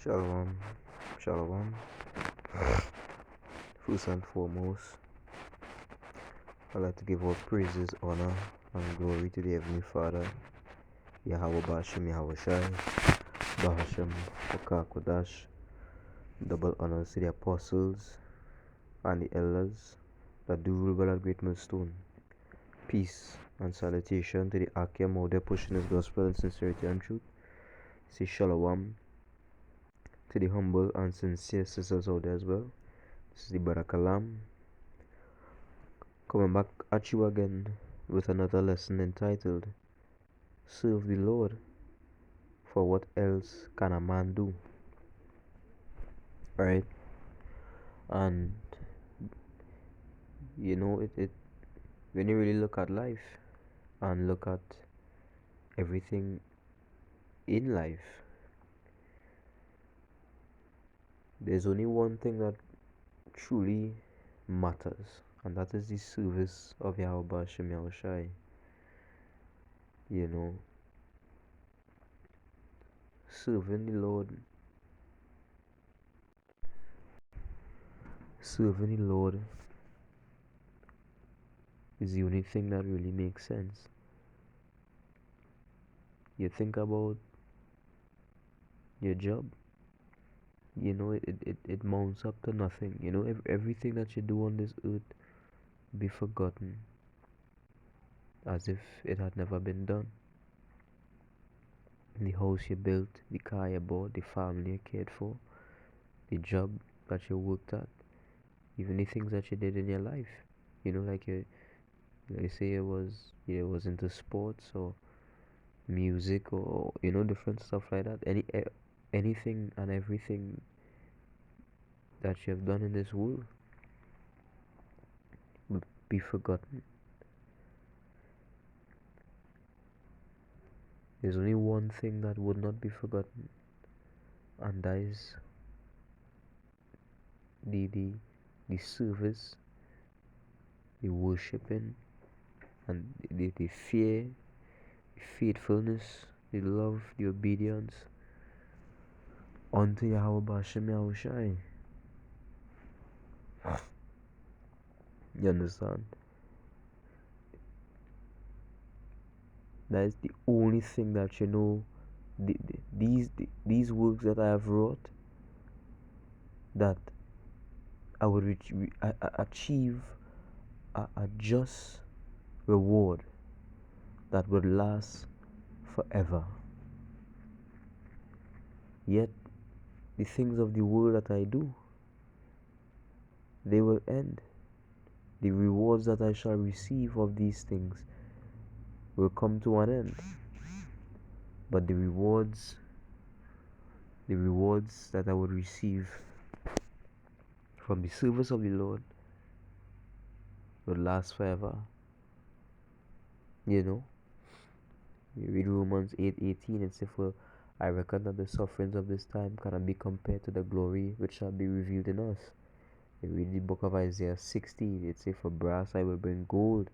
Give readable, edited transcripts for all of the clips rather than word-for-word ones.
Shalom, shalom. First and foremost, I'd like to give all praises, honor, and glory to the Heavenly Father, Yahweh Bashem, Yahweh Shai, Bahashem, Kodash. Double honors to the apostles and the elders that do rule by that great millstone. Peace and salutation to the Akim out there pushing his gospel in sincerity and truth. Say shalom to the humble and sincere sisters out there as well. This is the Brother Kalam coming back at you again with another lesson entitled Serve the Lord, for what else can a man do? Right? And when you really look at life and look at everything in life, there's only one thing that truly matters, and that is the service of Yahweh Bashem Yahushai. Serving the Lord, serving the Lord is the only thing that really makes sense. You think about your job, it mounts up to nothing. Everything that you do on this earth be forgotten as if it had never been done. The house you built, the car you bought, the family you cared for, the job that you worked at, even the things that you did in your life. Like you say you was into sports or music or different stuff like that. Anything and everything that you have done in this world would be forgotten. There's only one thing that would not be forgotten, and that is the service, the worshiping, and the fear, the faithfulness, the love, the obedience unto Yahweh Bashem Yahushai. You understand? That is the only thing that these works that I have wrought, that I would achieve a just reward that would last forever. Yet the things of the world that I do, they will end. The rewards that I shall receive of these things will come to an end. But the rewards that I would receive from the service of the Lord will last forever. You read Romans 8:18, it says, "For I reckon that the sufferings of this time cannot be compared to the glory which shall be revealed in us." You read the book of Isaiah 60, it says, "For brass I will bring gold,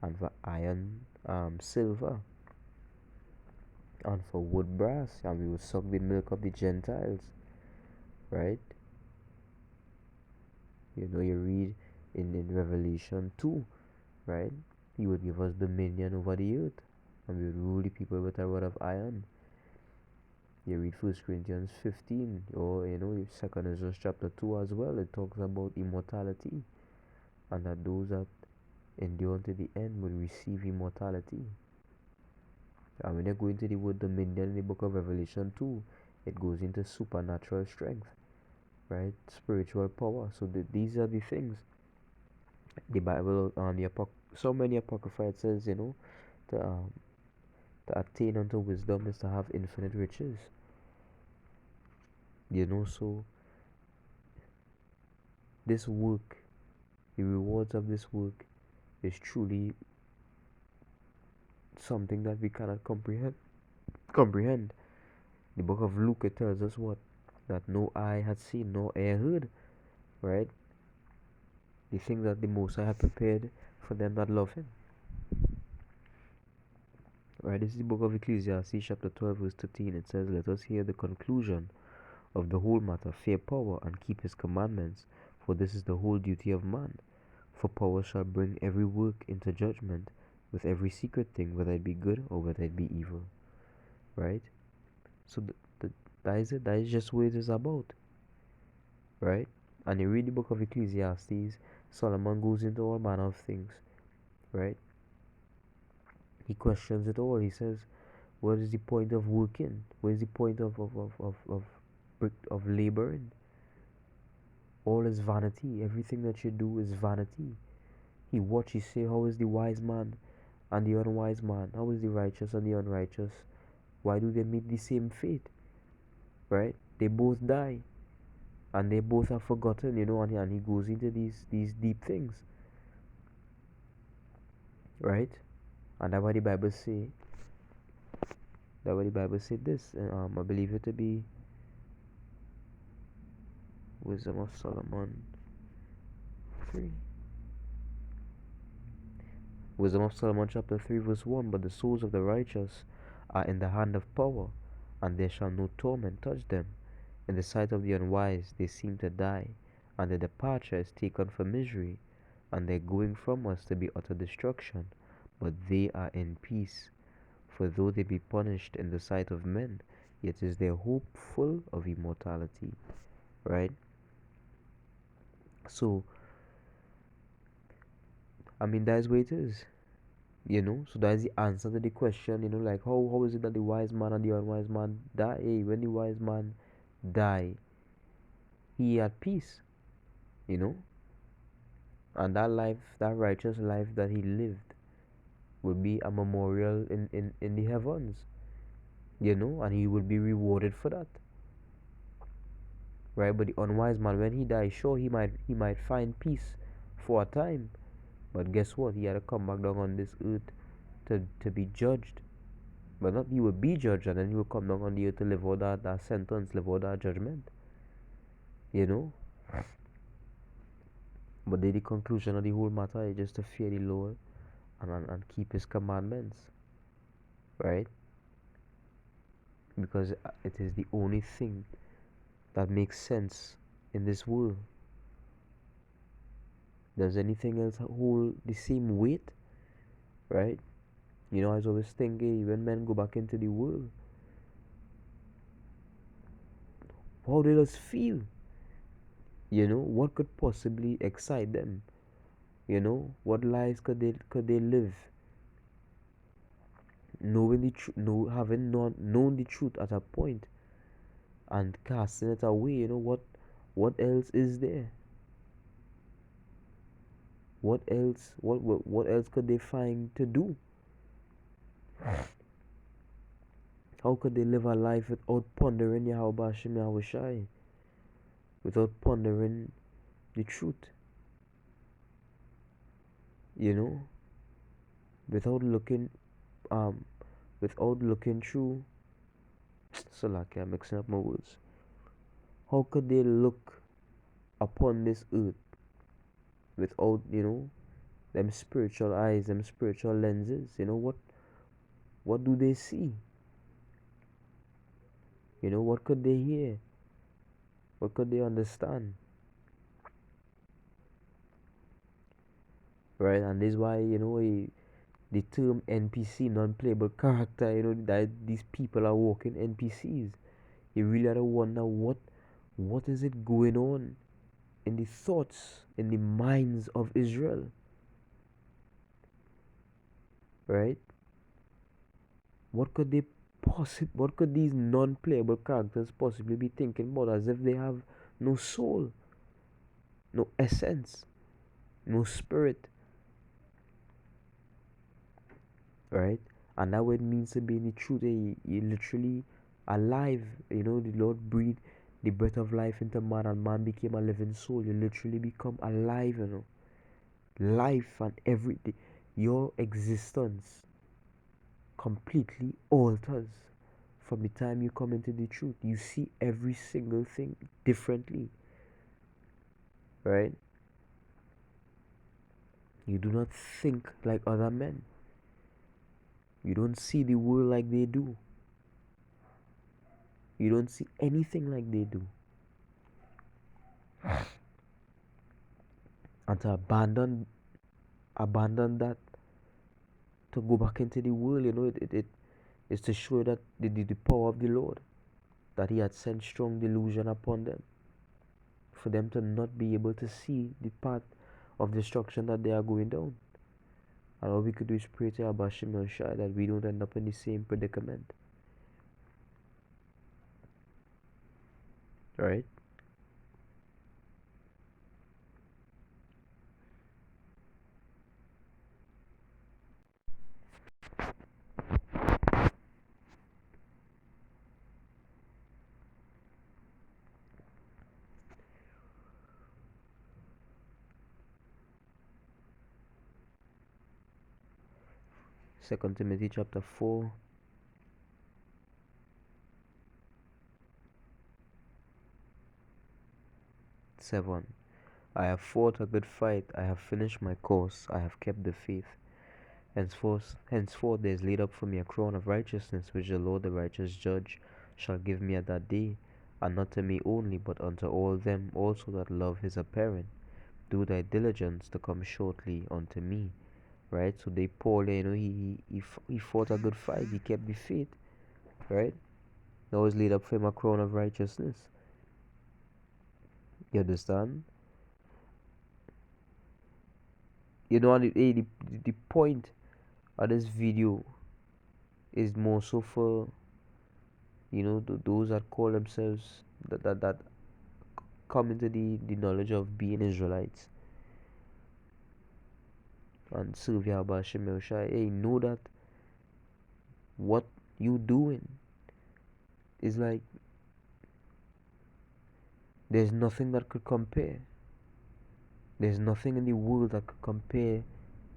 and for iron silver, and for wood brass, and we will suck the milk of the Gentiles." Right? You read in Revelation 2, right? He would give us dominion over the earth, and we would rule the people with a rod of iron. You read 1 Corinthians 15, or 2 Ezra chapter 2 as well. It talks about immortality, and that those that endure to the end will receive immortality. And when you go into the word dominion in the book of Revelation 2, it goes into supernatural strength, right? Spiritual power. So these are the things. The Bible on so many apocrypha, it says, to attain unto wisdom is to have infinite riches. So this work, the rewards of this work, is truly something that we cannot comprehend. The book of Luke, it tells us what? That no eye had seen, no ear heard, right? The things that the Most High had prepared for them that love Him. Right, this is the book of Ecclesiastes chapter 12 verse 13. It says, "Let us hear the conclusion of the whole matter, fear power, and keep his commandments, for this is the whole duty of man. For power shall bring every work into judgment, with every secret thing, whether it be good or whether it be evil. Right? So that is it. That is just what it is about. Right? And you read the book of Ecclesiastes, Solomon goes into all manner of things. Right? He questions it all. He says, what is the point of working? What is the point of laboring? All is vanity. Everything that you do is vanity. He watch, he say, how is the wise man and the unwise man? How is the righteous and the unrighteous? Why do they meet the same fate? Right? They both die. And they both are forgotten, and he goes into these deep things. Right? And that's why the Bible say, this. I believe it to be Wisdom of Solomon 3. Wisdom of Solomon chapter 3 verse 1. But the souls of the righteous are in the hand of power, and there shall no torment touch them. In the sight of the unwise they seem to die, and their departure is taken for misery, and their going from us to be utter destruction. But they are in peace. For though they be punished in the sight of men, yet is their hope full of immortality. Right? So, I mean, that's what it is. So that's the answer to the question, like how is it that the wise man and the unwise man die? Hey, when the wise man die, he had peace, you know, and that life, that righteous life that he lived, will be a memorial in the heavens, and he will be rewarded for that. Right? But the unwise man, when he dies, sure, he might find peace for a time, but guess what? He had to come back down on this earth to be judged. But not he will be judged, and then he will come down on the earth to live out that sentence, live out that judgment. You know? But the conclusion of the whole matter is just to fear the Lord and keep his commandments. Right? Because it is the only thing that makes sense in this world. Does anything else hold the same weight? Right? I was always thinking, when men go back into the world, how they just feel? What could possibly excite them? What lives could they live? Knowing the truth, having not known the truth at a point and casting it away, what else is there? What else could they find to do? How could they live a life without pondering Yahweh Hashem Yahushai? Without pondering the truth? Without looking um through Salaki, I'm mixing up my words. How could they look upon this earth without, them spiritual eyes, them spiritual lenses? What do they see? What could they hear? What could they understand? Right? And this is why, the term NPC, non-playable character, that these people are walking NPCs. You really have to wonder what is it going on in the thoughts, in the minds of Israel. Right? What could these non-playable characters possibly be thinking about, as if they have no soul, no essence, no spirit? Right? And that what it means to be in the truth. You literally alive. The Lord breathed the breath of life into man, and man became a living soul. You literally become alive. Life and everything, your existence completely alters from the time you come into the truth. You see every single thing differently. Right? You do not think like other men. You don't see the world like they do. You don't see anything like they do. And to abandon that to go back into the world, it is to show that the power of the Lord, that He had sent strong delusion upon them, for them to not be able to see the path of destruction that they are going down. And all we could do is pray to Abba Shimon Shai that we don't end up in the same predicament. Right? Second Timothy chapter 4. 7. I have fought a good fight, I have finished my course, I have kept the faith. Henceforth there is laid up for me a crown of righteousness, which the Lord the righteous judge shall give me at that day, and not to me only, but unto all them also that love his appearing. Do thy diligence to come shortly unto me. Right? So they Paul, he fought a good fight, he kept the faith, right? Now is laid up for him a crown of righteousness. You understand? The point of this video is more so for those that call themselves that come into the knowledge of being Israelites and serve Yahweh Hashem Yahushua. Hey, know that what you doing is like there's nothing that could compare. There's nothing in the world that could compare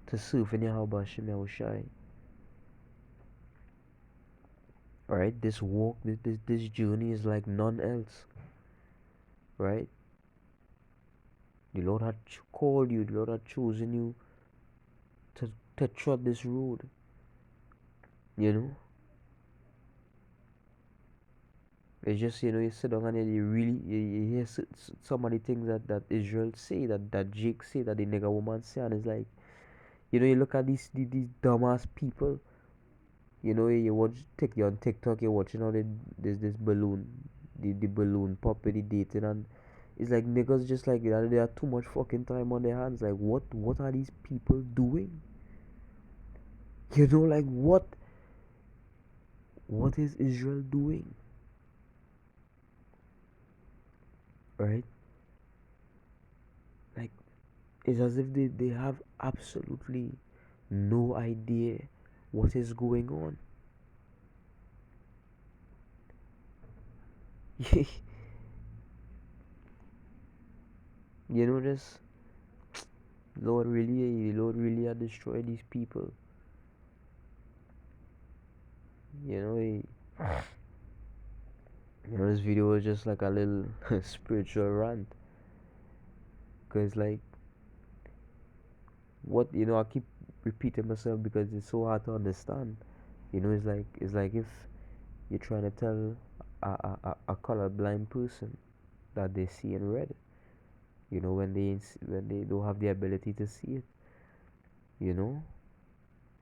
to serving Yahweh Hashem Yahushua. Alright, this walk, this journey is like none else. Right? The Lord had called you, the Lord had chosen you to trot this road. You know? It's just, you sit down and you hear some of the things that Israel say, that Jake say, that the nigga woman say, and it's like, you look at these dumbass people, you watch you on TikTok, you're watching all this balloon, the balloon pop with the dating, and it's like niggas just like that. They have too much fucking time on their hands. Like, what are these people doing? Like what is Israel doing? Right? Like, it's as if they have absolutely no idea what is going on. Just Lord really had destroyed these people. This video was just like a little spiritual rant, because like what I keep repeating myself because it's so hard to understand. It's like if you're trying to tell a colorblind person that they see in red, when they don't have the ability to see it, you know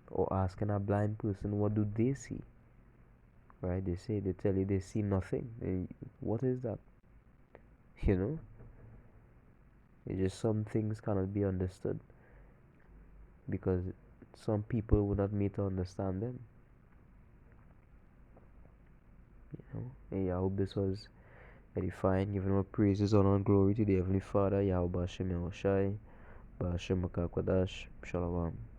or asking a blind person what do they see, right? They tell you they see nothing. What is that? you know it's just some things cannot be understood because some people would not meet to understand them. Hey, I hope this was edifying. Giving all praises, honor, and glory to the Heavenly Father, Yahweh Bashem Yahushai, Bashem Makakwadash, Shalom.